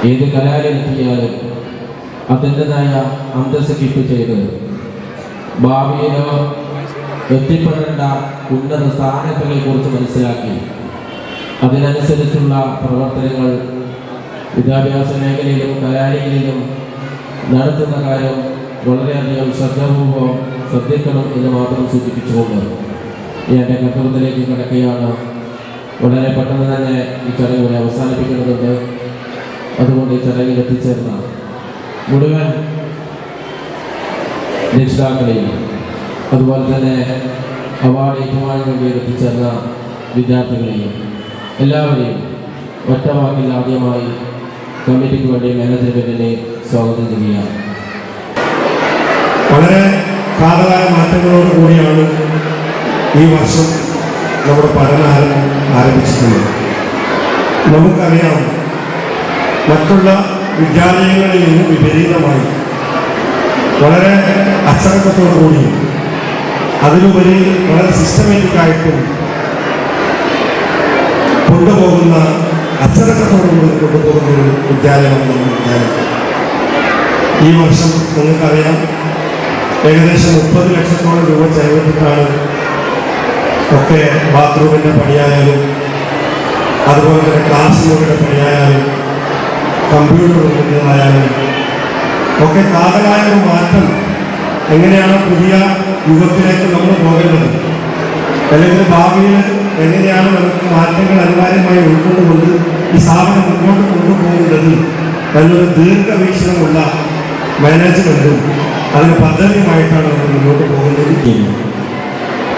ഏത് കലാലയത്തിയാലും അതിൻ്റെതായ അന്തസ്സ് കീപ്പ് ചെയ്ത് ഭാവിയിലോ എത്തിപ്പെടേണ്ട ഉന്നത സ്ഥാനങ്ങളെ കുറിച്ച് മനസ്സിലാക്കി അതിനനുസരിച്ചുള്ള പ്രവർത്തനങ്ങൾ വിദ്യാഭ്യാസ മേഖലയിലും കലാലയങ്ങളിലും നടത്തുന്ന കാര്യം വളരെയധികം ശ്രദ്ധാപൂർവം ശ്രദ്ധിക്കണം എന്ന് മാത്രം സൂചിപ്പിച്ചുകൊണ്ട് എൻ്റെ കർത്തവ്യത്തിലേക്ക് കിടക്കുകയാണ്. വളരെ പെട്ടെന്ന് തന്നെ ഈ ചടങ്ങുകൾ അവസാനിപ്പിക്കേണ്ടതുണ്ട്. അതുകൊണ്ട് ഈ ചടങ്ങിൽ എത്തിച്ചേർന്ന മുഴുവൻ രക്ഷിതാക്കളെയും അതുപോലെ തന്നെ അവാർഡ് ഏറ്റുവാങ്ങാൻ വേണ്ടി എത്തിച്ചേർന്ന വിദ്യാർത്ഥികളെയും എല്ലാവരെയും ഒറ്റവാക്കിൽ ആദ്യമായി കമ്മിറ്റിക്ക് വേണ്ടി മാനേജ്മെന്റിനെ സ്വാഗതം ചെയ്യുകയാണ്. വളരെ കാതലായ മാറ്റങ്ങളോട് കൂടിയാണ് ഈ വർഷം നമ്മുടെ പഠനം ആരംഭിച്ചിട്ടുള്ളത്. നമുക്കറിയാം, മറ്റുള്ള വിദ്യാലയങ്ങളിൽ നിന്ന് വിപരീതമായി വളരെ അച്ചടക്കത്തോടു കൂടി അതിലുപരി വളരെ സിസ്റ്റമാറ്റിക്കായിട്ടും കൊണ്ടുപോകുന്ന അച്ചടക്കത്തോടുകൂടി കൊണ്ടുപോകുന്ന ഒരു വിദ്യാലയമാണ് നമ്മുടെ വിദ്യാലയം. ഈ വർഷം നിങ്ങൾക്കറിയാം, ഏകദേശം 30 ലക്ഷത്തോളം രൂപ ചെലവിട്ടിട്ടാണ് ഒക്കെ ബാത്റൂമിൻ്റെ പണിയായാലും അതുപോലെ തന്നെ ക്ലാസ് മുറിയുടെ പണിയായാലും കമ്പ്യൂട്ടർ റൂമിൻ്റെതായാലും ഒക്കെ കാതലായ ഒരു മാറ്റം. എങ്ങനെയാണ് പുതിയ യുഗത്തിലേക്ക് നമ്മൾ പോകേണ്ടത്, അല്ലെങ്കിൽ ഭാവിയിൽ എങ്ങനെയാണ് നമുക്ക് മാറ്റങ്ങൾ അനിവാര്യമായി ഉൾക്കൊണ്ടുകൊണ്ട് ഈ സ്ഥാപനം മുന്നോട്ട് കൊണ്ടുപോകേണ്ടത് എന്നൊരു ദീർഘവീക്ഷണമുള്ള മാനേജ്മെൻറ്റും അതിന് പദ്ധതിയുമായിട്ടാണ് നമ്മൾ മുന്നോട്ട് പോകുന്നത്.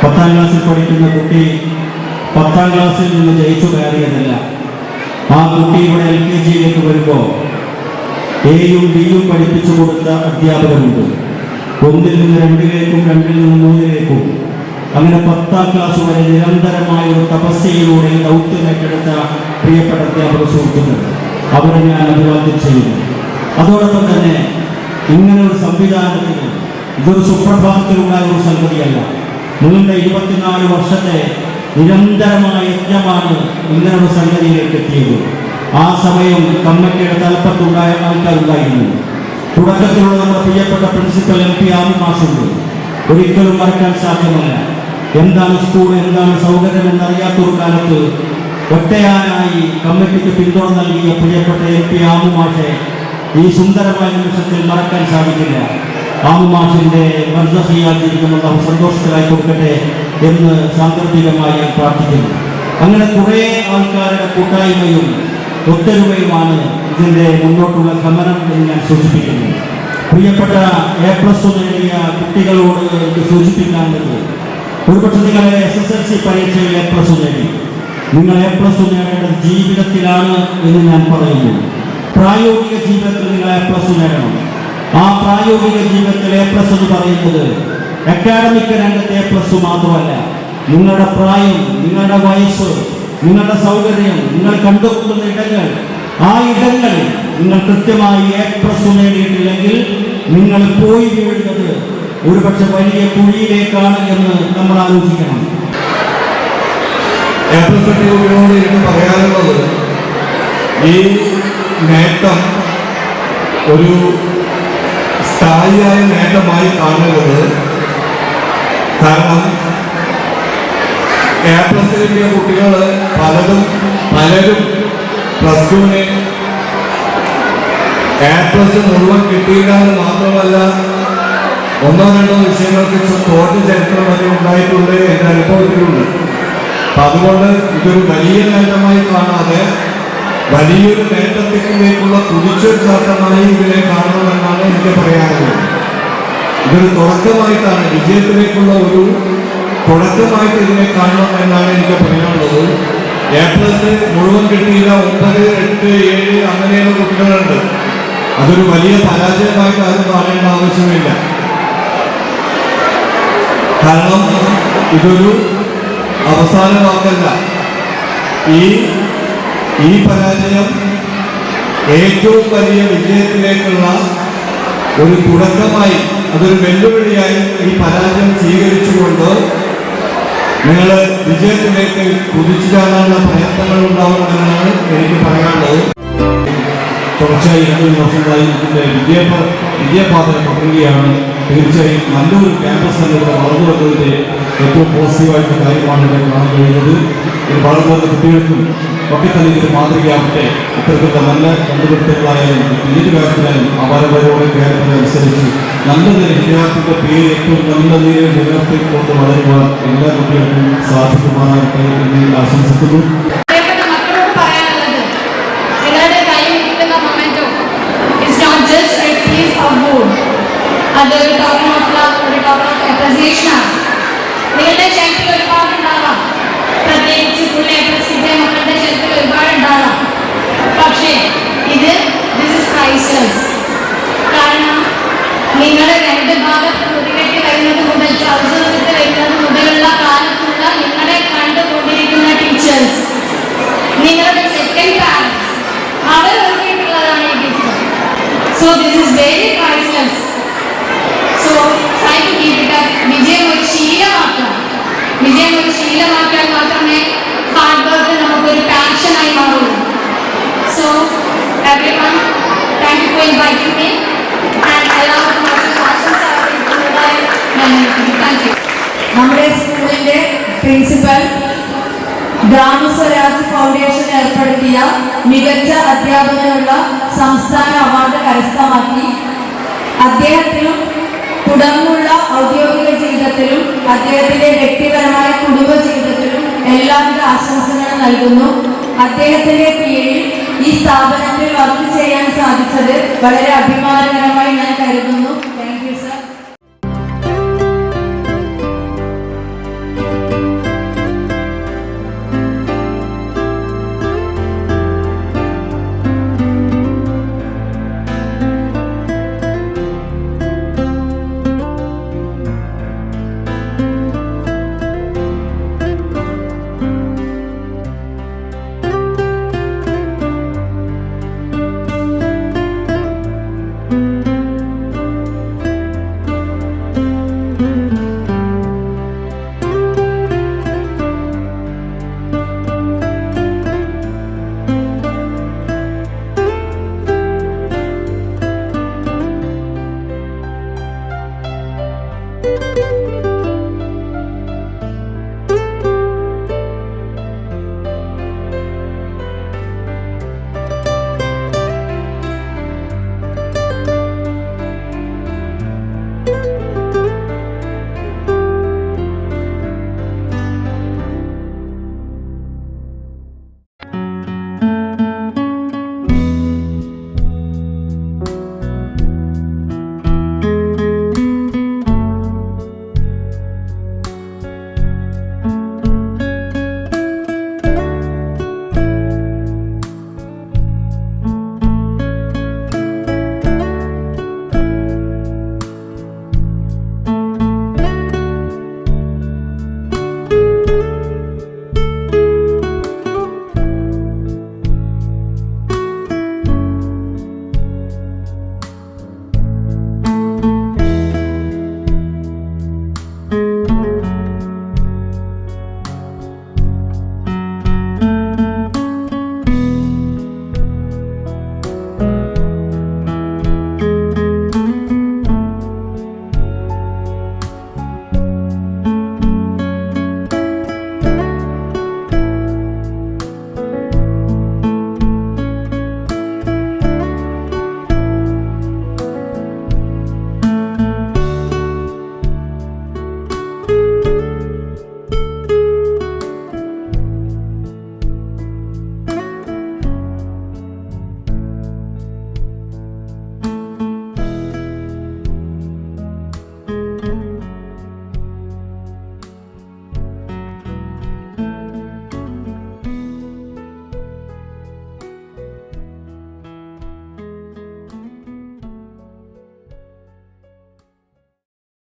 10ാം ക്ലാസ്സിൽ പഠിക്കുന്ന കുട്ടി 10ാം ക്ലാസ്സിൽ നിന്ന് ജയിച്ചു കയറിയതല്ല. ആ കുട്ടി ഇവിടെ LKGയിലേക്ക് വരുമ്പോൾ എയും ബിയും പഠിപ്പിച്ചു കൊടുത്ത അധ്യാപകരുണ്ട്. 1ൽ നിന്ന് 2ലേക്കും 2ൽ നിന്ന് 3ലേക്കും അങ്ങനെ 10ാം ക്ലാസ് വരെ നിരന്തരമായ ഒരു തപസ്യയിലൂടെ ദൗത്യം ഏറ്റെടുത്ത പ്രിയപ്പെട്ട അധ്യാപക സുഹൃത്തുക്കൾ, അവരെ ഞാൻ അഭിവാദ്യം ചെയ്യുന്നു. അതോടൊപ്പം തന്നെ ഇങ്ങനെ ഒരു സംവിധാനത്തിൽ ഇതൊരു സുപ്രഭാതത്തിലുണ്ടായ ഒരു സംഗതിയല്ല. നീണ്ട 24 വർഷത്തെ നിരന്തരമായ യജ്ഞമാണ് ഇങ്ങനൊരു സംഗതിയിലേക്ക് എത്തിയത്. ആ സമയം കമ്മിറ്റിയുടെ തലപ്പത്തുണ്ടായ ആൾക്കാരുണ്ടായിരുന്നു. തുടക്കത്തിലുള്ള നമ്മുടെ പ്രിയപ്പെട്ട പ്രിൻസിപ്പൽ MP ആമി മാഷുണ്ട്. ഒരിക്കലും മറക്കാൻ സാധ്യമല്ല. എന്താണ് സ്കൂൾ, എന്താണ് സൗകര്യം എന്നറിയാത്തൊരു കാലത്ത് ഒറ്റയാനായി കമ്മിറ്റിക്ക് പിന്തുണ നൽകിയ പ്രിയപ്പെട്ട MP ആമു മാഷെ ഈ സുന്ദരമായ നിമിഷത്തിൽ മറക്കാൻ സാധിക്കില്ല. ആമു മാഷിൻ്റെ മർദ്ദഹിയായിരിക്കുമെന്ന് സന്തോഷത്തിലായി കൊടുക്കട്ടെ എന്ന് സാന്ദർഭികമായി ഞാൻ പ്രാർത്ഥിക്കുന്നു. അങ്ങനെ കുറേ ആൾക്കാരുടെ കൂട്ടായ്മയും ഒത്തൊരുമയുമാണ് ഇതിൻ്റെ മുന്നോട്ടുള്ള ഗമനം എന്ന് ഞാൻ സൂചിപ്പിക്കുന്നു. പ്രിയപ്പെട്ട A+ നേടിയ കുട്ടികളോട് എനിക്ക് സൂചിപ്പിക്കാനുള്ളത്, ഒരുപക്ഷെ നിങ്ങളെ SSLC പരീക്ഷയിൽ A+ നേടി. നിങ്ങൾ A+ നേടേണ്ടത് ജീവിതത്തിലാണ് എന്ന് ഞാൻ പറയുന്നു. പ്രായോഗിക ജീവിതത്തിൽ നിങ്ങൾ A+ നേടണം. ആ പ്രായോഗിക ജീവിതത്തിൽ A+ എന്ന് പറയുന്നത് അക്കാഡമിക് രംഗത്തെ A+ മാത്രമല്ല. നിങ്ങളുടെ പ്രായം, നിങ്ങളുടെ വയസ്സ്, നിങ്ങളുടെ സൗകര്യം, നിങ്ങൾ കണ്ടുകൊള്ളുന്ന ഇടങ്ങൾ, ആ ഇടങ്ങളിൽ നിങ്ങൾ കൃത്യമായി A+ നേടിയിട്ടില്ലെങ്കിൽ നിങ്ങൾ പോയി വീഴുന്നത് ഒരുപക്ഷെ വലിയ കുഴിയിലേക്കാണ് എന്ന് നമ്മൾ ആലോചിക്കണം. A+ കുട്ടികളോട് എനിക്ക് പറയാനുള്ളത്, ഈ നേട്ടം ഒരു സ്ഥായിയായ നേട്ടമായി കാണുന്നത്. കാരണം A+ കിട്ടിയ കുട്ടികൾ പലരും +2-ന് A+ മുഴുവൻ കിട്ടിയില്ല എന്ന് മാത്രമല്ല, 1-2 വിഷയങ്ങൾക്ക് തോറ്റ് ചരിത്രം വരെ ഉണ്ടായിട്ടുണ്ട്, എൻ്റെ അനുഭവത്തിലുണ്ട്. അപ്പം അതുകൊണ്ട് ഇതൊരു വലിയ നേട്ടമായി കാണാതെ വലിയൊരു നേട്ടത്തിലേക്കുള്ള കുതിച്ചുചാട്ടമായി ഇതിനെ കാണണമെന്നാണ് എനിക്ക് പറയാനുള്ളത്. ഇതൊരു തുടക്കമായിട്ടാണ്, വിജയത്തിലേക്കുള്ള ഒരു തുടക്കമായിട്ട് ഇതിനെ കാണണം എന്നാണ് എനിക്ക് പറയാനുള്ളത്. A+ മുഴുവൻ കിട്ടിയില്ല, 9, 8, 7 അങ്ങനെയുള്ള കുട്ടികളുണ്ട്. അതൊരു വലിയ പരാജയമായിട്ട് ആരും കാണേണ്ട ആവശ്യമില്ല. കാരണം ഇതൊരു അവസാന വാക്കല്ല. ഈ പരാജയം ഏറ്റവും വലിയ വിജയത്തിലേക്കുള്ള ഒരു തുടക്കമായി, അതൊരു വെല്ലുവിളിയായി ഈ പരാജയം സ്വീകരിച്ചുകൊണ്ട് നിങ്ങൾ വിജയത്തിലേക്ക് കുതിച്ചു ചാടാനുള്ള പ്രയത്നങ്ങൾ ഉണ്ടാവണമെന്നാണ് എനിക്ക് പറയാനുള്ളത്. തുടർച്ചയായി 2 വർഷങ്ങളായി ഇതിൻ്റെ വിദ്യാപാത തുടരുകയാണ്. തീർച്ചയായും നല്ലൊരു ക്യാമ്പസ് തന്നെ ഇവിടെ വളർന്നു വരുന്നതിൻ്റെ ഏറ്റവും പോസിറ്റീവായിട്ടുള്ള കാര്യമാണ് ഇവിടെ കാണാൻ കഴിയുന്നത്. ഇത് വളർന്നു വരുന്ന കുട്ടികൾക്കും ഒക്കെ തന്നെ ഇതിന് മാതൃകയാവട്ടെ. ഇത്തരത്തിലുള്ള നല്ല കണ്ടുപിടുത്തങ്ങളായാലും ഏത് കാര്യത്തിലായാലും അപാരപരമായ കാര്യത്തിനനുസരിച്ച് നല്ല വിദ്യാർത്ഥിയുടെ പേര് ഏറ്റവും നല്ല നിലയിൽ നിലനിർത്തിക്കൊണ്ട് വളരുവാൻ എല്ലാ കുട്ടികൾക്കും സാധിക്കുമാറാകട്ടെ എന്ന് ആശംസിക്കുന്നു. അതൊരു ടോക്കൺ ഓഫ് ലവ്, ഒരു ടോക്കൺ ഓഫ് അപ്രിസിയേഷൻ ആണ്. നിങ്ങളുടെ ഷെൽഫിൽ ഒരുപാട് ഉണ്ടാവാം, പ്രത്യേകിച്ച് ഫുൾ എ പ്ലസ് കിട്ടിയ മക്കളുടെ ഷെൽഫിൽ ഒരുപാട് ഉണ്ടാവാം. പക്ഷേ ദിസ് ഇസ് പ്രൈസ്ലെസ്. കാരണം നിങ്ങൾ 2 ഭാഗത്ത് മുടികെട്ടി വരുന്നത് മുതൽ ട്രൗസേഴ്സ് ഇട്ട് വരുന്നത് മുതലുള്ള കാലത്തുള്ള നിങ്ങളെ കണ്ടുകൊണ്ടിരിക്കുന്ന ടീച്ചേഴ്സ്, നിങ്ങളുടെ സെക്കൻഡ് പാരൻസ്, അവർ ഒരുക്കിയിട്ടുള്ളതാണ് ഈ gift. So this is very priceless. So try to keep it up. വിജയം ഒരു ശീലമാക്കിയാൽ മാത്രമേ ഹാർഡ് വർക്ക് നമുക്കൊരു പാഷനായി മാറുള്ളൂ. So everyone, thank you for inviting me and allow me to thank you. നമ്മുടെ സ്കൂളിന്റെ പ്രിൻസിപ്പൽ ഗ്രാമസ്വരാജ് ഫൗണ്ടേഷൻ ഏർപ്പെടുത്തിയ മികച്ച അധ്യാപകനുള്ള സംസ്ഥാന അവാർഡ് കരസ്ഥമാക്കി. അദ്ദേഹത്തിനും തുടർന്നുള്ള ഔദ്യോഗിക ജീവിതത്തിലും അദ്ദേഹത്തിന്റെ വ്യക്തിപരമായ കുടുംബ ജീവിതത്തിലും എല്ലാവിധ ആശംസകളും നൽകുന്നു. അദ്ദേഹത്തിന്റെ കീഴിൽ ഈ സ്ഥാപനത്തിൽ വർക്ക് ചെയ്യാൻ സാധിച്ചത് വളരെ അഭിമാനകരമായി ഞാൻ കരുതുന്നു. Thank you sir.